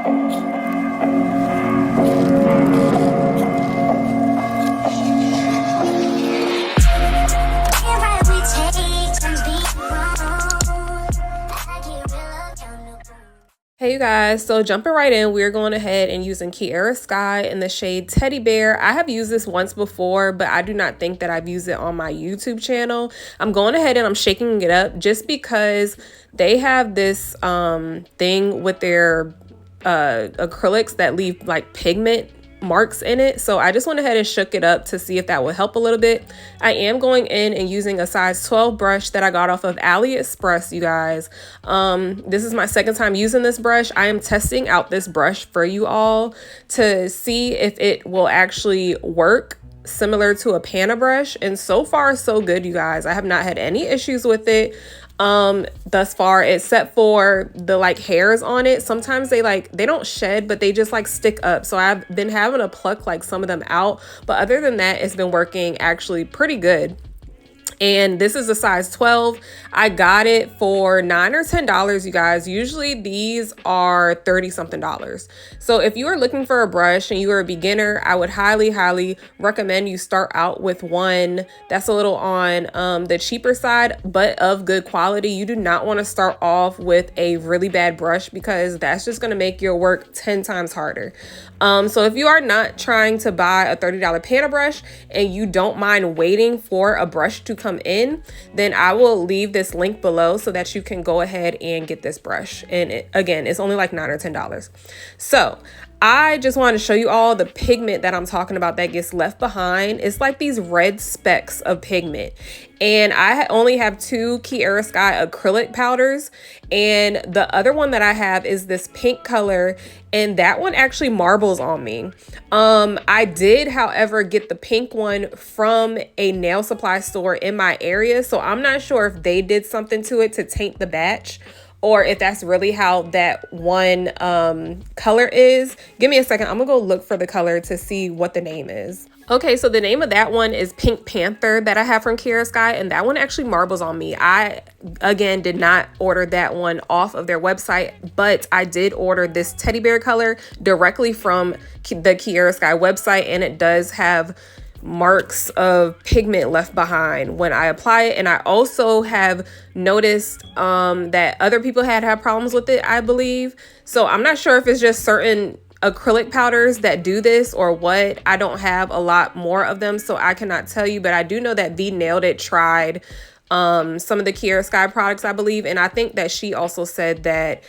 Hey you guys, so jumping right in, we're going ahead and using Kiara Sky in the shade Teddy Bear. I have used this once before, but I do not think that I've used it on my YouTube channel. I'm going ahead and I'm shaking it up just because they have this thing with their acrylics that leave like pigment marks in it, so I just went ahead and shook it up to see if that would help a little bit. I am going in and using a size 12 brush that I got off of AliExpress, you guys. This is my second time using this brush. I am testing out this brush for you all to see if it will actually work similar to a panna brush, and so far so good, you guys. I have not had any issues with it thus far, except for the like hairs on it. Sometimes they don't shed, but they just like stick up, so I've been having to pluck like some of them out, but other than that, it's been working actually pretty good. And this is a size 12. I got it for $9 or $10, you guys. Usually these are $30 something. So if you are looking for a brush and you are a beginner, I would highly recommend you start out with one that's a little on the cheaper side, but of good quality. You do not want to start off with a really bad brush because that's just going to make your work 10 times harder. So if you are not trying to buy a $30 panna brush and you don't mind waiting for a brush to come in, then I will leave this link below so that you can go ahead and get this brush. And again, it's only like $9 or $10. So I just wanted to show you all the pigment that I'm talking about that gets left behind. It's like these red specks of pigment. And I only have two Kiara Sky acrylic powders. And the other one that I have is this pink color. And that one actually marbles on me. I did, however, get the pink one from a nail supply store in my area. So I'm not sure if they did something to it to taint the batch, or if that's really how that one color is. Give me a second. I'm gonna go look for the color to see what the name is. Okay, so the name of that one is Pink Panther that I have from Kiara Sky, and that one actually marbles on me. I, again, did not order that one off of their website, but I did order this teddy bear color directly from the Kiara Sky website, and it does have marks of pigment left behind when I apply it. And I also have noticed that other people had problems with it, I believe. So I'm not sure if it's just certain acrylic powders that do this or what. I don't have a lot more of them, so I cannot tell you, but I do know that V Nailed It tried some of the Kiara Sky products, I believe, and I think that she also said that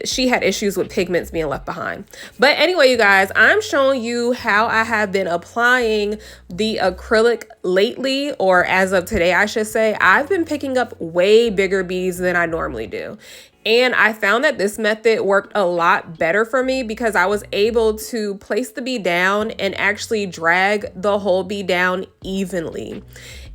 she had issues with pigments being left behind. But anyway, you guys, I'm showing you how I have been applying the acrylic lately, or as of today, I should say. I've been picking up way bigger beads than I normally do. And I found that this method worked a lot better for me because I was able to place the bead down and actually drag the whole bead down evenly.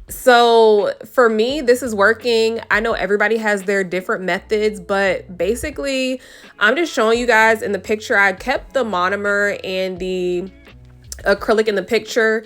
So for me, this is working. I know everybody has their different methods, but basically I'm just showing you guys in the picture. I kept the monomer and the acrylic in the picture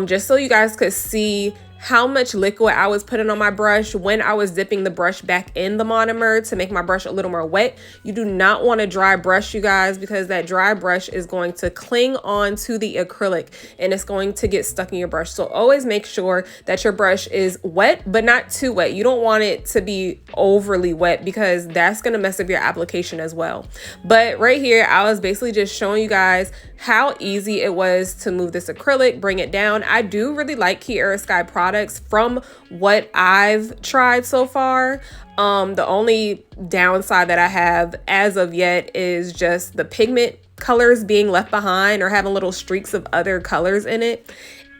just so you guys could see how much liquid I was putting on my brush when I was dipping the brush back in the monomer to make my brush a little more wet. You do not want a dry brush, you guys, because that dry brush is going to cling on to the acrylic and it's going to get stuck in your brush. So always make sure that your brush is wet, but not too wet. You don't want it to be overly wet because that's going to mess up your application as well. But right here, I was basically just showing you guys how easy it was to move this acrylic, bring it down. I do really like Kiara Sky products from what I've tried so far. The only downside that I have as of yet is just the pigment colors being left behind or having little streaks of other colors in it.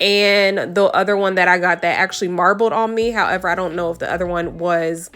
And the other one that I got that actually marbled on me. However, I don't know if the other one was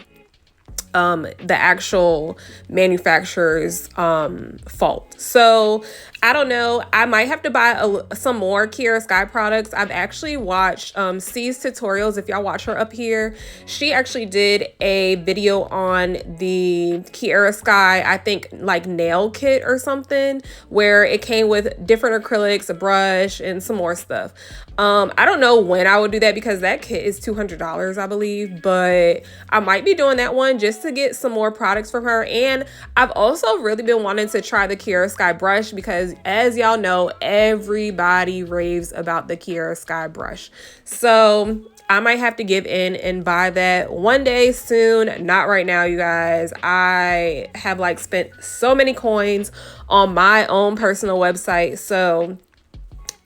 the actual manufacturer's fault. So I don't know. I might have to buy some more Kiara Sky products. I've actually watched C's tutorials. If y'all watch her up here, she actually did a video on the Kiara Sky, I think like nail kit or something, where it came with different acrylics, a brush, and some more stuff. I don't know when I would do that because that kit is $200, I believe, but I might be doing that one just just to get some more products from her. And I've also really been wanting to try the Kiara Sky brush because, as y'all know, everybody raves about the Kiara Sky brush. So I might have to give in and buy that one day soon. Not right now, you guys. I have like spent so many coins on my own personal website. So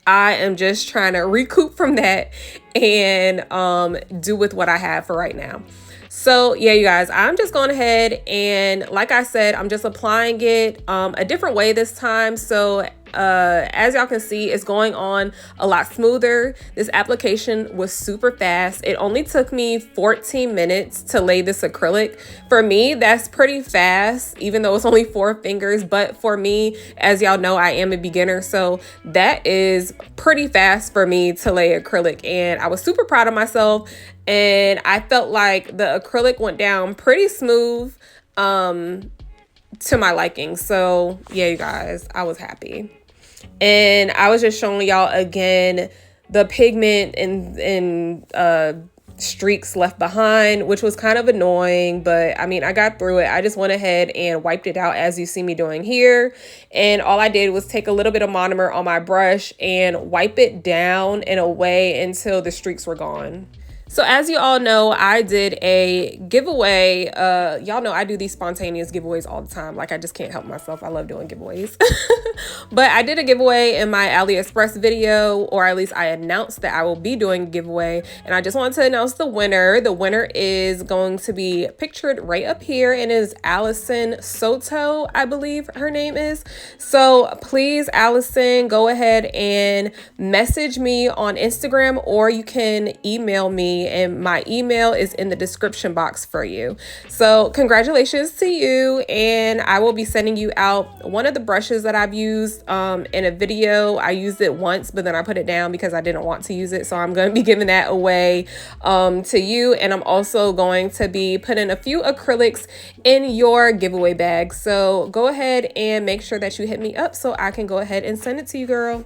I am just trying to recoup from that and do with what I have for right now. So yeah, you guys, I'm just going ahead and, like I said, I'm just applying it a different way this time. So as y'all can see, it's going on a lot smoother. This application was super fast. It only took me 14 minutes to lay this acrylic. For me, that's pretty fast, even though it's only 4 fingers. But for me, as y'all know, I am a beginner, so that is pretty fast for me to lay acrylic. And I was super proud of myself, and I felt like the acrylic went down pretty smooth to my liking. So yeah, you guys, I was happy. And I was just showing y'all again the pigment and streaks left behind, which was kind of annoying, but I mean, I got through it. I just went ahead and wiped it out, as you see me doing here. And all I did was take a little bit of monomer on my brush and wipe it down and away until the streaks were gone. So as you all know, I did a giveaway. Y'all know I do these spontaneous giveaways all the time. Like, I just can't help myself. I love doing giveaways. But I did a giveaway in my AliExpress video, or at least I announced that I will be doing a giveaway. And I just wanted to announce the winner. The winner is going to be pictured right up here, and is Allison Soto, I believe her name is. So please, Allison, go ahead and message me on Instagram, or you can email me, and my email is in the description box for you. So congratulations to you, and I will be sending you out one of the brushes that I've used in a video. I used it once, but then I put it down because I didn't want to use it. So I'm going to be giving that away to you, and I'm also going to be putting a few acrylics in your giveaway bag. So go ahead and make sure that you hit me up so I can go ahead and send it to you, girl.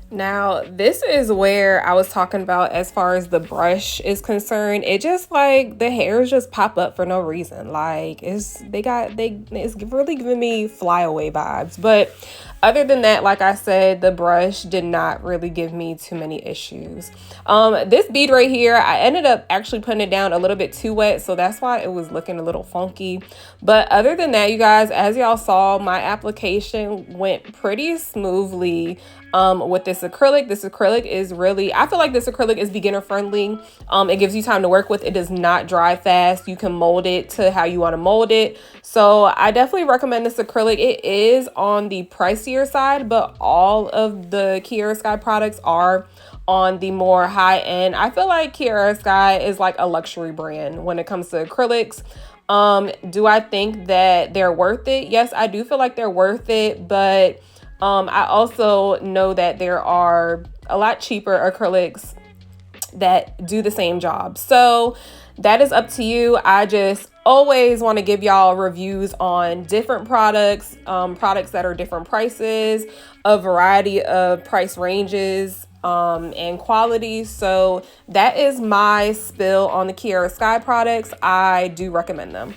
Now, this is where I was talking about as far as the brush is concerned. It just, like, the hairs just pop up for no reason. Like, it's really giving me flyaway vibes. But other than that, like I said, the brush did not really give me too many issues. This bead right here, I ended up actually putting it down a little bit too wet, so that's why it was looking a little funky. But other than that, you guys, as y'all saw, my application went pretty smoothly with this acrylic. This acrylic is really, I feel like this acrylic is beginner friendly. It gives you time to work with. It does not dry fast. You can mold it to how you want to mold it. So I definitely recommend this acrylic. It is on the pricier side, but all of the Kiara Sky products are on the more high end. I feel like Kiara Sky is like a luxury brand when it comes to acrylics. Do I think that they're worth it? Yes, I do feel like they're worth it, but I also know that there are a lot cheaper acrylics that do the same job. So that is up to you. I just always want to give y'all reviews on different products, products that are different prices, a variety of price ranges, and quality. So that is my spill on the Kiara Sky products. I do recommend them.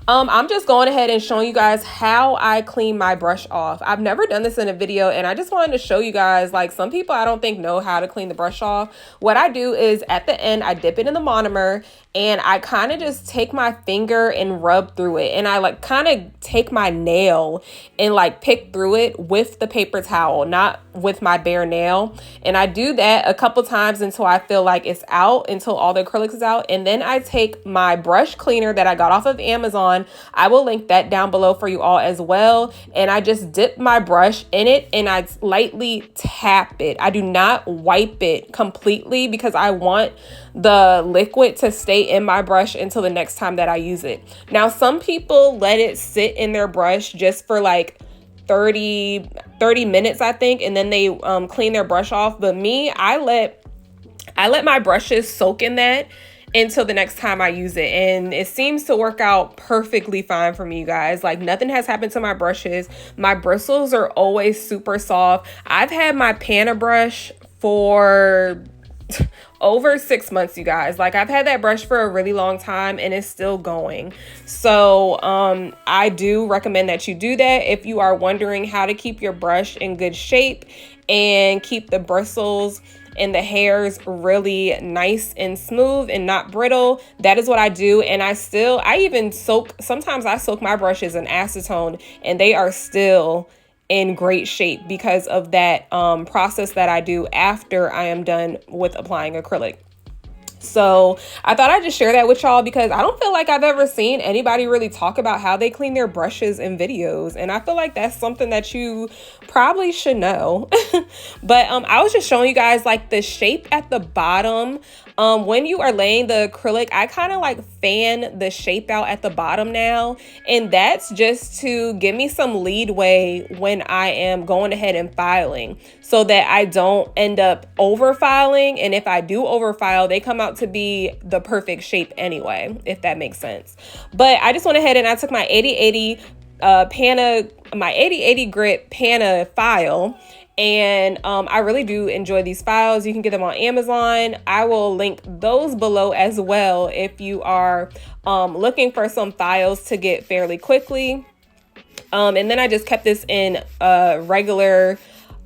I'm just going ahead and showing you guys how I clean my brush off. I've never done this in a video, and I just wanted to show you guys, like, some people I don't think know how to clean the brush off. What I do is at the end, I dip it in the monomer, and I kind of just take my finger and rub through it. And I like kind of take my nail and like pick through it with the paper towel, not with my bare nail. And I do that a couple times until I feel like it's out, until all the acrylics is out. And then I take my brush cleaner that I got off of Amazon. I will link that down below for you all as well. And I just dip my brush in it and I lightly tap it. I do not wipe it completely because I want the liquid to stay in my brush until the next time that I use it. Now, some people let it sit in their brush just for like 30 minutes, I think, and then they clean their brush off. But me, I let my brushes soak in that. until the next time I use it. And it seems to work out perfectly fine for me, you guys. Like, nothing has happened to my brushes. My bristles are always super soft. I've had my Pana brush for over 6 months, you guys. Like, I've had that brush for a really long time and it's still going. So I do recommend that you do that if you are wondering how to keep your brush in good shape and keep the bristles and the hairs really nice and smooth and not brittle. That is what I do. And I even sometimes I soak my brushes in acetone and they are still in great shape because of that process that I do after I am done with applying acrylic. So I thought I'd just share that with y'all because I don't feel like I've ever seen anybody really talk about how they clean their brushes in videos. And I feel like that's something that you probably should know. But I was just showing you guys like the shape at the bottom. When you are laying the acrylic, I kind of like fan the shape out at the bottom now. And that's just to give me some leadway when I am going ahead and filing so that I don't end up over filing. And if I do over file, they come out to be the perfect shape anyway, if that makes sense. But I just went ahead and I took my 8080 my 8080 grit Pana file. And I really do enjoy these files. You can get them on Amazon. I will link those below as well if you are looking for some files to get fairly quickly. And then I just kept this in regular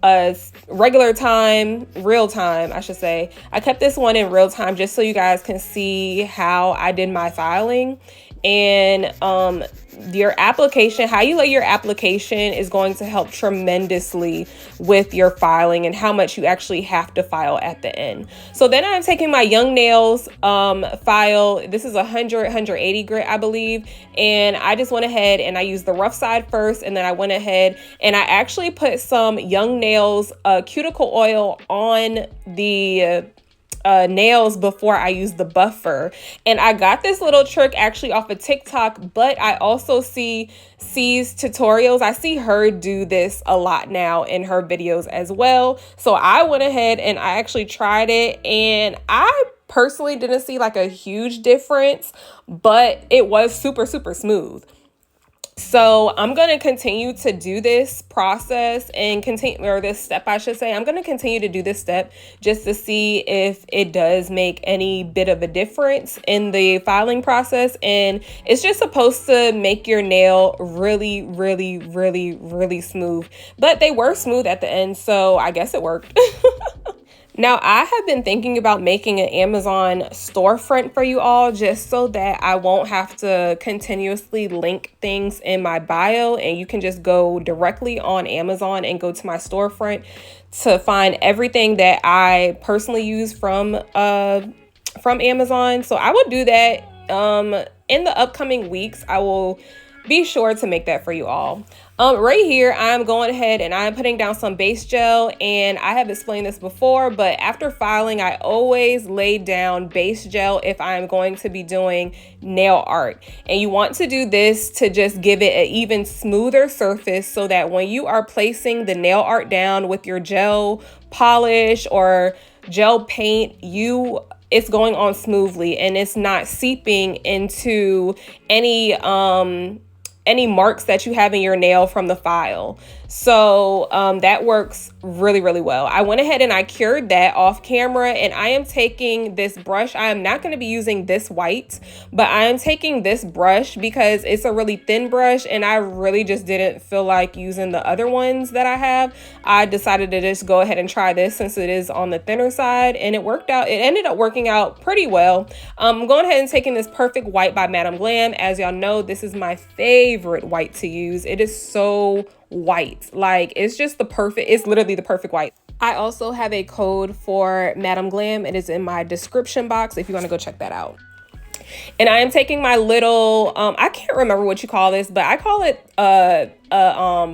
time, real time, I should say. I kept this one in real time just so you guys can see how I did my filing. And your application, how you lay your application is going to help tremendously with your filing and how much you actually have to file at the end. So then I'm taking my Young Nails file. This is 180 grit, I believe. And I just went ahead and I used the rough side first. And then I went ahead and I actually put some Young Nails cuticle oil on the nails before I use the buffer. And I got this little trick actually off of TikTok, but I also see C's tutorials. I see her do this a lot now in her videos as well. So I went ahead and I actually tried it, and I personally didn't see like a huge difference, but it was super smooth. So I'm going to continue to do this process and this step, I should say. I'm going to continue to do this step just to see if it does make any bit of a difference in the filing process. And it's just supposed to make your nail really smooth. But they were smooth at the end, so I guess it worked. Now, I have been thinking about making an Amazon storefront for you all just so that I won't have to continuously link things in my bio, and you can just go directly on Amazon and go to my storefront to find everything that I personally use from Amazon. So I will do that in the upcoming weeks. I will be sure to make that for you all. Right here, I'm going ahead and I'm putting down some base gel, and I have explained this before, but after filing, I always lay down base gel if I'm going to be doing nail art. And you want to do this to just give it an even smoother surface so that when you are placing the nail art down with your gel polish or gel paint, it's going on smoothly and it's not seeping into any marks that you have in your nail from the file. So that works really well. I went ahead and I cured that off camera, and I am taking this brush. I am not going to be using this white, but I am taking this brush because it's a really thin brush and I really just didn't feel like using the other ones that I have. I decided to just go ahead and try this since it is on the thinner side, and it worked out. It ended up working out pretty well. I'm going ahead and taking this Perfect White by Madam Glam. As y'all know, this is my favorite white to use. It is so white, like it's literally the perfect white. I also have a code for Madam Glam. It is in my description box if you want to go check that out. And I am taking my little I can't remember what you call this, but I call it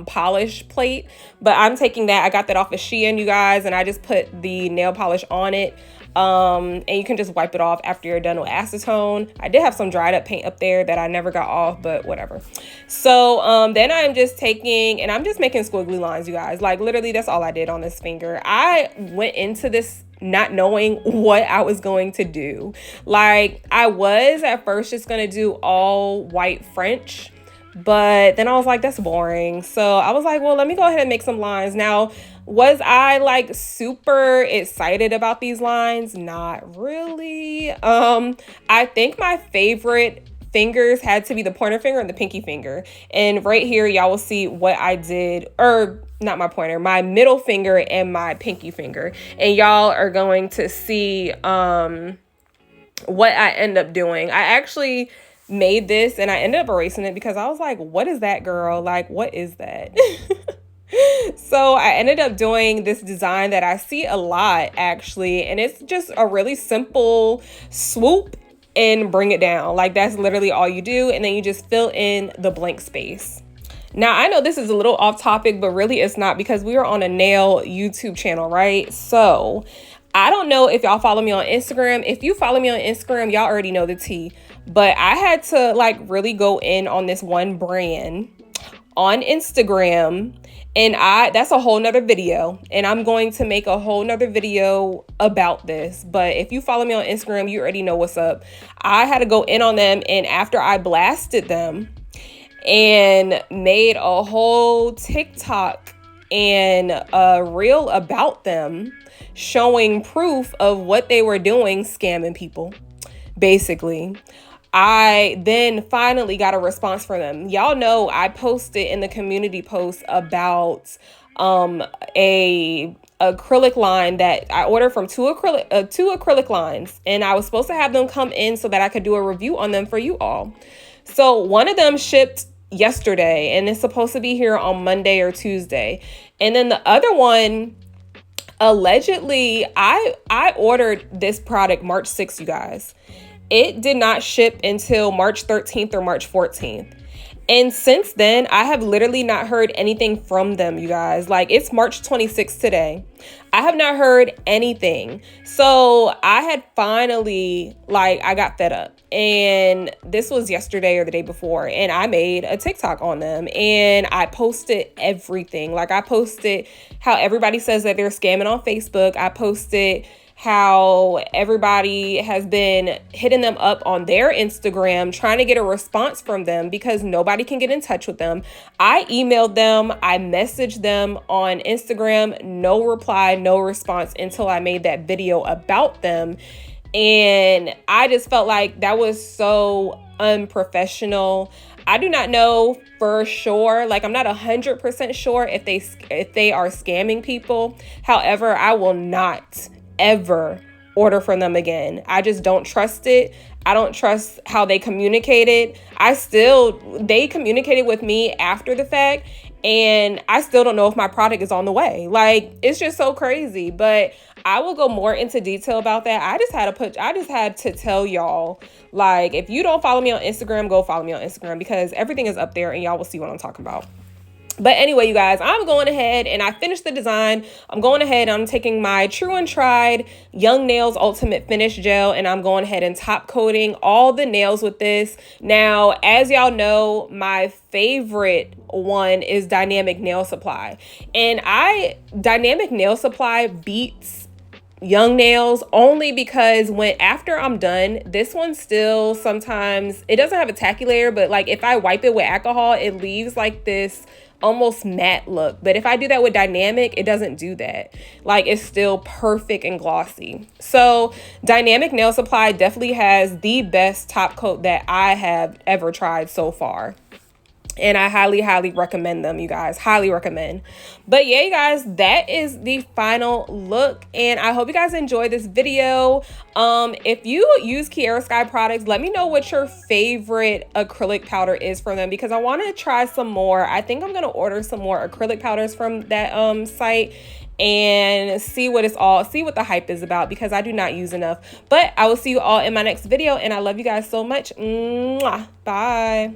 polish plate, but I'm taking that. I got that off of Shein, you guys, and I just put the nail polish on it. And you can just wipe it off after you're done with acetone. I did have some dried up paint up there that I never got off, but whatever. So then I'm just making squiggly lines, you guys. Like literally that's all I did on this finger. I went into this not knowing what I was going to do. Like, I was at first just gonna do all white French, but then I was like, that's boring. So I was like, well, let me go ahead and make some lines. Now, was I like super excited about these lines? Not really. I think my favorite fingers had to be the pointer finger and the pinky finger. And right here, y'all will see what I did, or not my pointer, my middle finger and my pinky finger. And y'all are going to see what I end up doing. I actually made this and I ended up erasing it because I was like, what is that, girl? Like, what is that? So I ended up doing this design that I see a lot, actually, and it's just a really simple swoop and bring it down. Like, that's literally all you do, and then you just fill in the blank space. Now, I know this is a little off topic, but really it's not, because we are on a nail YouTube channel, right? So I don't know if y'all follow me on Instagram. If you follow me on Instagram, y'all already know the tea, but I had to like really go in on this one brand on Instagram, and that's a whole nother video, and I'm going to make a whole nother video about this. But if you follow me on Instagram, you already know what's up. I had to go in on them, and after I blasted them and made a whole TikTok and a reel about them, showing proof of what they were doing, scamming people, basically, I then finally got a response from them. Y'all know I posted in the community post about a acrylic line that I ordered from two acrylic lines, and I was supposed to have them come in so that I could do a review on them for you all. So one of them shipped yesterday, and it's supposed to be here on Monday or Tuesday. And then the other one, allegedly, I ordered this product March 6th, you guys. It did not ship until March 13th or March 14th. And since then, I have literally not heard anything from them, you guys. Like, it's March 26th today. I have not heard anything. So I had finally, like, I got fed up. And this was yesterday or the day before. And I made a TikTok on them. And I posted everything. Like, I posted how everybody says that they're scamming on Facebook. I posted how everybody has been hitting them up on their Instagram, trying to get a response from them because nobody can get in touch with them. I emailed them, I messaged them on Instagram, no reply, no response until I made that video about them. And I just felt like that was so unprofessional. I do not know for sure. Like, I'm not 100% sure if they are scamming people. However, I will not ever order from them again. I just don't trust it. I don't trust how they communicated. They communicated with me after the fact, and I still don't know if my product is on the way. Like, it's just so crazy. But I will go more into detail about that. I just had to tell y'all, like, if you don't follow me on Instagram, go follow me on Instagram, because everything is up there and y'all will see what I'm talking about. But anyway, you guys, I'm going ahead and I finished the design. I'm going ahead, I'm taking my true and tried Young Nails Ultimate Finish Gel, and I'm going ahead and top coating all the nails with this. Now, as y'all know, my favorite one is Dynamic Nail Supply. And Dynamic Nail Supply beats Young Nails only because after I'm done, this one still sometimes, it doesn't have a tacky layer, but like if I wipe it with alcohol, it leaves like this almost matte look. But if I do that with Dynamic, it doesn't do that. Like, it's still perfect and glossy. So Dynamic Nail Supply definitely has the best top coat that I have ever tried so far. And I highly, highly recommend them, you guys. Highly recommend. But yeah, you guys, that is the final look. And I hope you guys enjoyed this video. If you use Kiara Sky products, let me know what your favorite acrylic powder is from them, because I want to try some more. I think I'm going to order some more acrylic powders from that site and see what the hype is about, because I do not use enough. But I will see you all in my next video, and I love you guys so much. Mwah. Bye.